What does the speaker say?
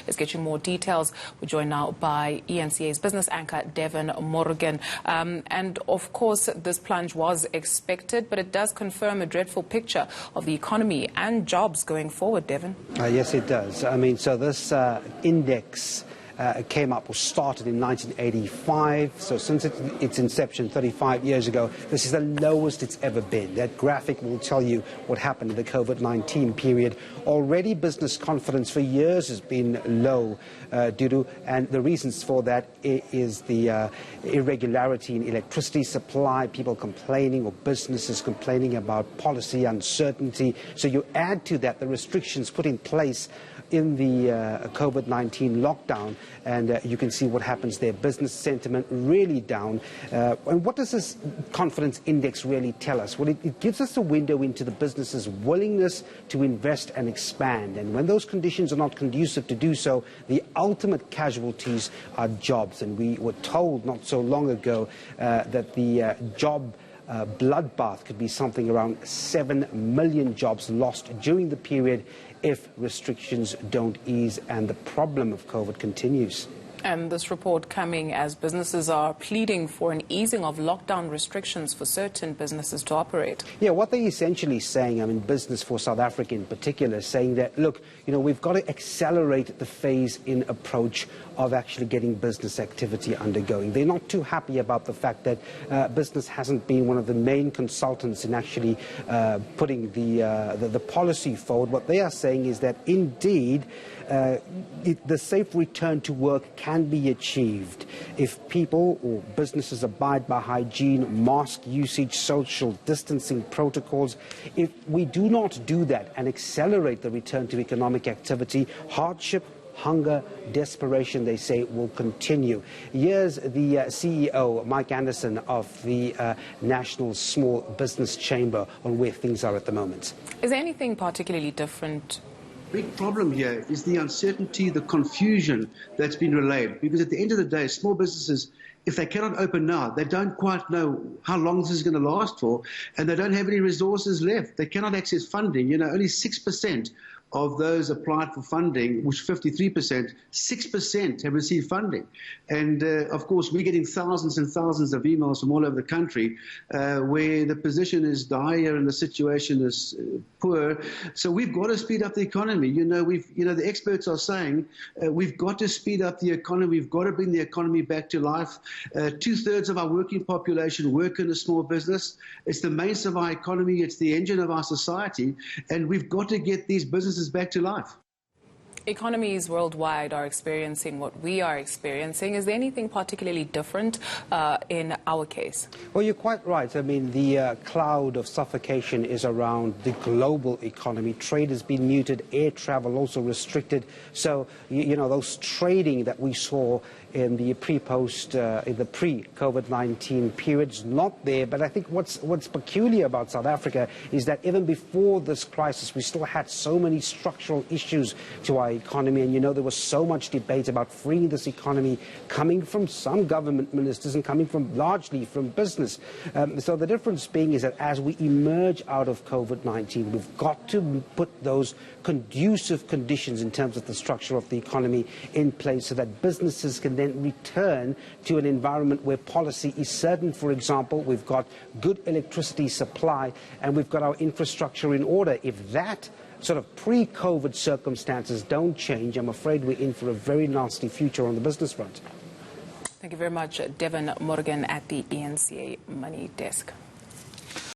Let's get you more details. We're joined now by ENCA's business anchor, Devin Morgan. And of course, this plunge was expected, but it does confirm a dreadful picture of the economy and jobs going forward, Devin. Yes, it does. I mean, so this index came up or started in 1985. So since its inception 35 years ago, this is the lowest it's ever been. That graphic will tell you what happened in the COVID-19 period. Already business confidence for years has been low and the reasons for that is the irregularity in electricity supply, people complaining or businesses complaining about policy uncertainty. So you add to that the restrictions put in place in the COVID-19 lockdown, and you can see what happens there. Business sentiment really down. And what does this confidence index really tell us? Well, it gives us a window into the business's willingness to invest and expand. And when those conditions are not conducive to do so, the ultimate casualties are jobs. And we were told not so long ago that the job bloodbath could be something around 7 million jobs lost during the period if restrictions don't ease and the problem of COVID continues. And this report coming as businesses are pleading for an easing of lockdown restrictions for certain businesses to operate. Yeah, what they're essentially saying, I mean, Business for South Africa in particular, saying that, look, we've got to accelerate the phase-in approach of actually getting business activity undergoing. They're not too happy about the fact that business hasn't been one of the main consultants in actually putting the policy forward. What they are saying is that, indeed, the safe return to work can be achieved if people or businesses abide by hygiene, mask usage, social distancing protocols. If we do not do that and accelerate the return to economic activity, hardship, hunger, desperation, they say, will continue. Here's the CEO, Mike Anderson, of the National Small Business Chamber on where things are at the moment. Is there anything particularly different? Big problem here is the uncertainty, the confusion that's been relayed. Because at the end of the day, small businesses, if they cannot open now, they don't quite know how long this is going to last for, and they don't have any resources left. They cannot access funding. Only 6% of those applied for funding, which 53%, 6% have received funding. And of course, we're getting thousands and thousands of emails from all over the country where the position is dire and the situation is poor. So we've got to speed up the economy. The experts are saying we've got to speed up the economy. We've got to bring the economy back to life. 2/3 of our working population work in a small business. It's the mainstay of our economy. It's the engine of our society. And we've got to get these businesses back to life. Economies worldwide are experiencing what we are experiencing. Is there anything particularly different in our case? Well, you're quite right. I mean, the cloud of suffocation is around the global economy. Trade has been muted, air travel also restricted. So, those trading that we saw in the pre-COVID-19 periods, not there. But I think what's peculiar about South Africa is that even before this crisis, we still had so many structural issues to our economy. And there was so much debate about freeing this economy coming from some government ministers and coming largely from business. So the difference being is that as we emerge out of COVID-19, we've got to put those conducive conditions in terms of the structure of the economy in place so that businesses can then return to an environment where policy is certain. For example, we've got good electricity supply and we've got our infrastructure in order. If that sort of pre-COVID circumstances don't change, I'm afraid we're in for a very nasty future on the business front. Thank you very much, Devin Morgan at the ENCA Money Desk.